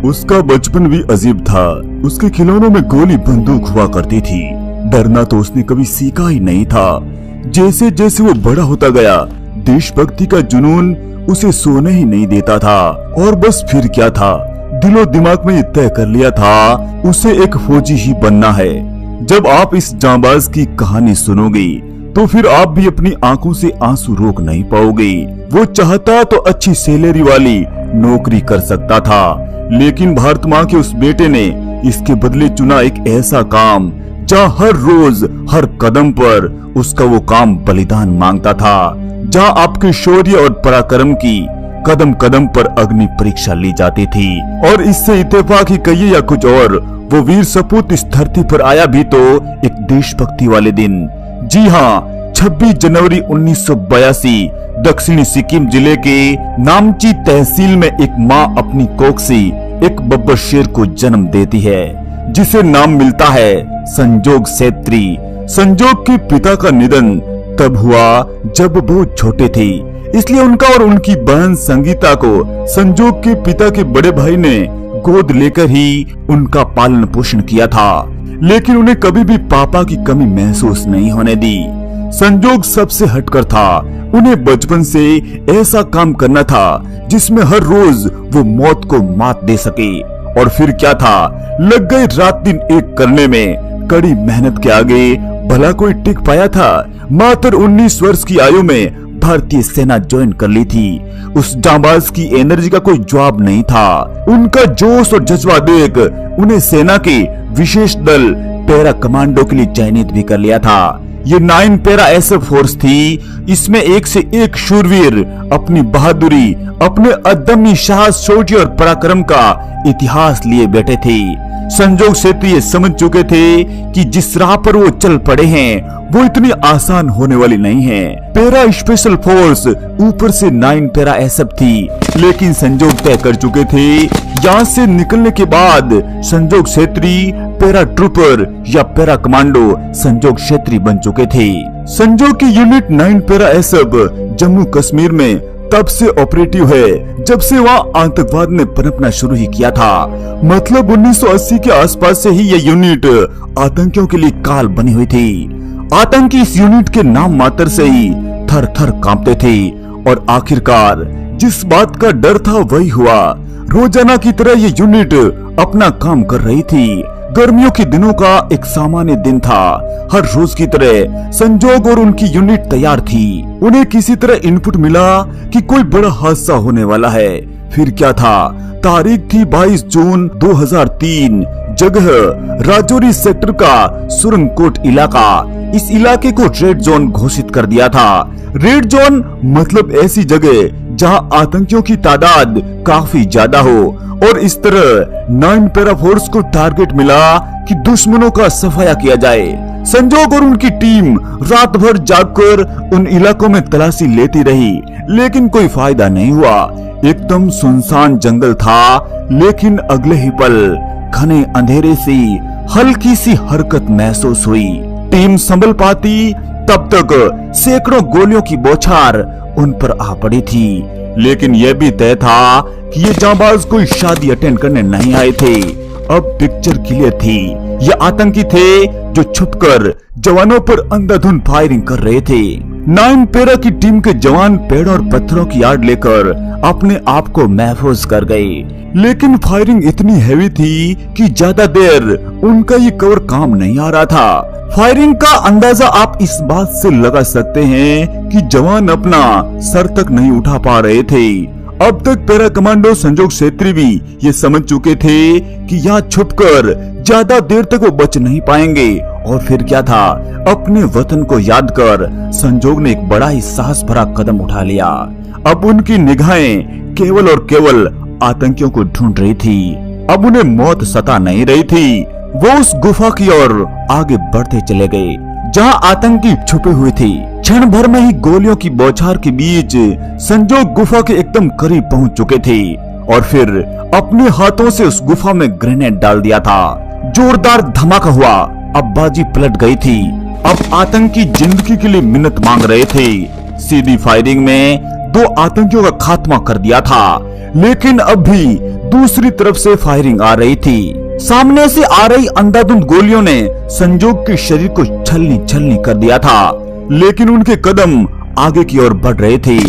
उसका बचपन भी अजीब था। उसके खिलौनों में गोली बंदूक हुआ करती थी। डरना तो उसने कभी सीखा ही नहीं था। जैसे जैसे वो बड़ा होता गया, देशभक्ति का जुनून उसे सोने ही नहीं देता था। और बस फिर क्या था, दिलो दिमाग में ये तय कर लिया था, उसे एक फौजी ही बनना है। जब आप इस जांबाज की कहानी सुनोगे तो फिर आप भी अपनी आंखों से आंसू रोक नहीं पाओगे। वो चाहता तो अच्छी सैलरी वाली नौकरी कर सकता था, लेकिन भारत माँ के उस बेटे ने इसके बदले चुना एक ऐसा काम जहाँ हर रोज हर कदम पर उसका वो काम बलिदान मांगता था, जहाँ आपके शौर्य और पराक्रम की कदम कदम पर अग्नि परीक्षा ली जाती थी। और इससे इत्तेफाक ही कहिए या कुछ और, वो वीर सपूत इस धरती पर आया भी तो एक देशभक्ति वाले दिन। जी हाँ, 26 जनवरी 1982 दक्षिणी सिक्किम जिले के नामची तहसील में एक माँ अपनी कोख से एक बब्बर शेर को जन्म देती है, जिसे नाम मिलता है संजोग सेत्री। संजोग के पिता का निधन तब हुआ जब वो छोटे थे, इसलिए उनका और उनकी बहन संगीता को संजोग के पिता के बड़े भाई ने गोद लेकर ही उनका पालन पोषण किया था। लेकिन उन्हें कभी भी पापा की कमी महसूस नहीं होने दी। संजोग सबसे हटकर था। उन्हें बचपन से ऐसा काम करना था जिसमें हर रोज वो मौत को मात दे सके। और फिर क्या था, लग गए रात दिन एक करने में। कड़ी मेहनत के आगे भला कोई टिक पाया था। मात्र 19 वर्ष की आयु में भारतीय सेना ज्वाइन कर ली थी। उस जांबाज की एनर्जी का कोई जवाब नहीं था। उनका जोश और जज्बा देख उन्हें सेना के विशेष दल पैरा कमांडो के लिए चयनित भी कर लिया था। ये 9 पैरा एसएफ फोर्स थी। इसमें एक से एक शूरवीर अपनी बहादुरी, अपने अदम्य साहस, शौर्य और पराक्रम का इतिहास लिए बैठे थे। संजोग सेठी ये समझ चुके थे कि जिस राह पर वो चल पड़े हैं वो इतनी आसान होने वाली नहीं है। पैरा स्पेशल फोर्स ऊपर से 9 पैरा एसएफ थी, लेकिन संजोग तय कर चुके थे यहाँ से निकलने के बाद संजोग सेठी पैरा ट्रूपर या पैरा कमांडो संजोग सेठी बन चुके थे। संजोग की unit 9 para SF Jammu Kashmir में तब से ऑपरेटिव है जब से वहाँ आतंकवाद ने पनपना शुरू ही किया था। मतलब 1980 के आसपास से ही ये यूनिट आतंकियों के लिए काल बनी हुई थी। आतंकी इस यूनिट के नाम मात्र से ही थर थर कांपते थे। और आखिरकार जिस बात का डर था वही हुआ। रोजाना की तरह ये यूनिट अपना काम कर रही थी। गर्मियों के दिनों का एक सामान्य दिन था। हर रोज की तरह संजोग और उनकी यूनिट तैयार थी। उन्हें किसी तरह इनपुट मिला कि कोई बड़ा हादसा होने वाला है। फिर क्या था, तारीख थी 22 जून 2003। जगह राजौरी सेक्टर का सुरंगकोट इलाका। इस इलाके को रेड जोन घोषित कर दिया था। रेड जोन मतलब ऐसी जगह जहां आतंकियों की तादाद काफी ज्यादा हो। और इस तरह 9 पैरा फोर्स को टारगेट मिला कि दुश्मनों का सफाया किया जाए। संजोग और उनकी टीम रात भर जागकर उन इलाकों में तलाशी लेती रही, लेकिन कोई फायदा नहीं हुआ। एकदम सुनसान जंगल था, लेकिन अगले ही पल घने अंधेरे से हल्की सी हरकत महसूस हुई। टीम संभल पाती तब तक सैकड़ों गोलियों की बौछार उन पर आ पड़ी थी। लेकिन यह भी तय था कि ये जांबाज कोई शादी अटेंड करने नहीं आए थे। अब पिक्चर क्लियर थी। ये आतंकी थे जो छुपकर जवानों पर अंधाधुंध फायरिंग कर रहे थे। 9 पैरा की टीम के जवान पेड़ और पत्थरों की आड़ लेकर अपने आप को महफूज कर गए। लेकिन फायरिंग इतनी हैवी थी कि ज्यादा देर उनका ये कवर काम नहीं आ रहा था। फायरिंग का अंदाजा आप इस बात से लगा सकते हैं कि जवान अपना सर तक नहीं उठा पा रहे थे। अब तक पैरा कमांडो संजोग सेठी भी ये समझ चुके थे कि यहाँ छुपकर ज्यादा देर तक वो बच नहीं पाएंगे। और फिर क्या था, अपने वतन को याद कर संजोग ने एक बड़ा ही साहस भरा कदम उठा लिया। अब उनकी निगाहें केवल और केवल आतंकियों को ढूंढ रही थी। अब उन्हें मौत सता नहीं रही थी। वो उस गुफा की ओर आगे बढ़ते चले गए जहां आतंकी छुपे हुए थे। क्षण भर में ही गोलियों की बौछार के बीच संजोग गुफा के एकदम करीब पहुंच चुके थे और फिर अपने हाथों से उस गुफा में ग्रेनेड डाल दिया था। जोरदार धमाका हुआ। अब बाजी पलट गई थी। अब आतंकी जिंदगी के लिए मिन्नत मांग रहे थे। सीधी फायरिंग में 2 आतंकियों का खात्मा कर दिया था, लेकिन अब भी दूसरी तरफ से फायरिंग आ रही थी। सामने से आ रही अंधाधुंध गोलियों ने संजोग के शरीर को छलनी छलनी कर दिया था, लेकिन उनके कदम आगे की ओर बढ़ रहे थे।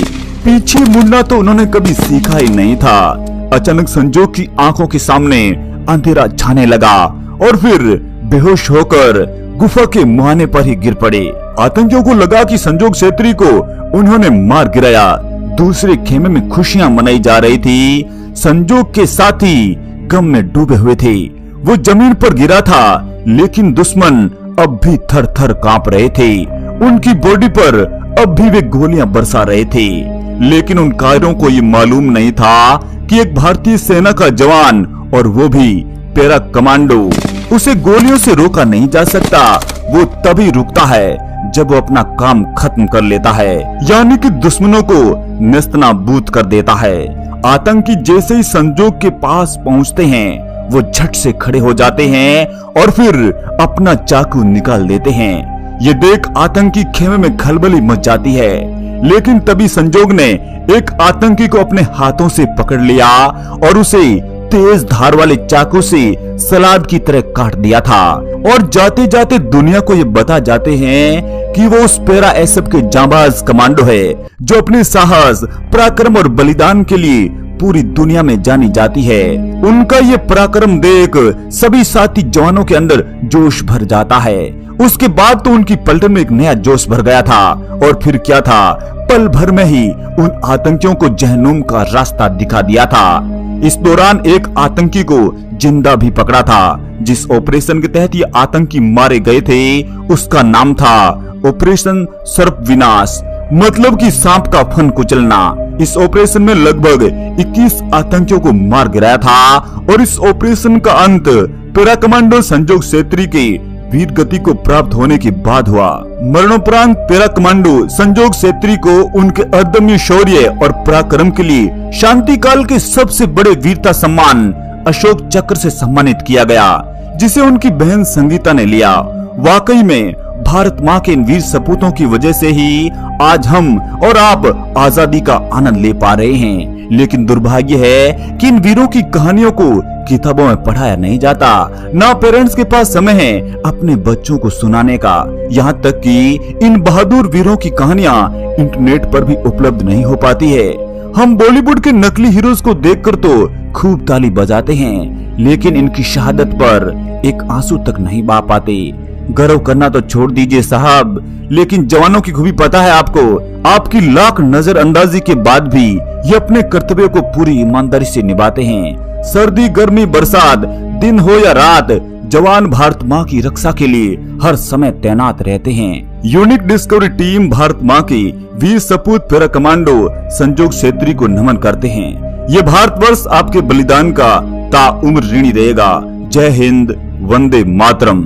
पीछे मुड़ना तो उन्होंने कभी सीखा ही नहीं था। अचानक संजोग की आंखों के सामने अंधेरा छाने लगा और फिर बेहोश होकर गुफा के मुहाने पर ही गिर पड़े। आतंकियों को लगा कि संजोग छेत्री को उन्होंने मार गिराया। दूसरे खेमे में खुशियां मनाई जा रही थी। संजोग के साथी गम में डूबे हुए थे। वो जमीन पर गिरा था, लेकिन दुश्मन अब भी थर थर कांप रहे थे। उनकी बॉडी पर अब भी वे गोलियां बरसा रहे थे, लेकिन उन कायरों को ये मालूम नहीं था कि एक भारतीय सेना का जवान, और वो भी पैरा कमांडो, उसे गोलियों से रोका नहीं जा सकता। वो तभी रुकता है जब वो अपना काम खत्म कर लेता है, यानी कि दुश्मनों को नेस्तनाबूद कर देता है। आतंकी जैसे ही संजोग के पास पहुंचते हैं, वो झट से खड़े हो जाते हैं और फिर अपना चाकू निकाल देते हैं। ये देख आतंकी खेमे में खलबली मच जाती है, लेकिन तभी संजोग ने एक आतंकी को अपने हाथों से पकड़ लिया और उसे तेज धार वाले चाकू से सलाद की तरह काट दिया था। और जाते जाते दुनिया को ये बता जाते हैं कि वो उस पैरा एसएफ के जांबाज कमांडो है, जो अपने साहस, पराक्रम और बलिदान के लिए पूरी दुनिया में जानी जाती है। उनका ये पराक्रम देख सभी साथी जवानों के अंदर जोश भर जाता है। उसके बाद तो उनकी पलटन में एक नया जोश भर गया था, और फिर क्या था, पल भर में ही उन आतंकियों को जहन्नुम का रास्ता दिखा दिया था। इस दौरान एक आतंकी को जिंदा भी पकड़ा था। जिस ऑपरेशन के तहत ये आतंकी मारे गए थे, उसका नाम था ऑपरेशन सर्प विनाश, मतलब कि सांप का फन कुचलना। इस ऑपरेशन में लगभग 21 आतंकियों को मार गिराया था, और इस ऑपरेशन का अंत पैरा कमांडो संजोग छेत्री के वीर गति को प्राप्त होने के बाद हुआ। मरणोपरांत पैरा कमांडो संजोग छेत्री को उनके अदम्य शौर्य और पराक्रम के लिए शांति काल के सबसे बड़े वीरता सम्मान अशोक चक्र से सम्मानित किया गया, जिसे उनकी बहन संगीता ने लिया। वाकई में भारत माँ के इन वीर सपूतों की वजह से ही आज हम और आप आजादी का आनंद ले पा रहे हैं। लेकिन दुर्भाग्य है कि इन वीरों की कहानियों को किताबों में पढ़ाया नहीं जाता, ना पेरेंट्स के पास समय है अपने बच्चों को सुनाने का। यहाँ तक कि इन बहादुर वीरों की कहानियाँ इंटरनेट पर भी उपलब्ध नहीं हो पाती है। हम बॉलीवुड के नकली हीरोज को देखकर तो खूब ताली बजाते हैं, लेकिन इनकी शहादत पर एक आंसू तक नहीं बहा पाते। गर्व करना तो छोड़ दीजिए साहब, लेकिन जवानों की खूबी पता है आपको। आपकी लाख नजरअंदाजी के बाद भी ये अपने कर्तव्यों को पूरी ईमानदारी से निभाते हैं। सर्दी, गर्मी, बरसात, दिन हो या रात, जवान भारत माँ की रक्षा के लिए हर समय तैनात रहते हैं। यूनिक डिस्कवरी टीम भारत माँ की वीर सपूत पैरा कमांडो संजोग छेत्री को नमन करते हैं। ये भारतवर्ष आपके बलिदान का ताउम्र ऋणी रहेगा। जय हिंद, वंदे मातरम।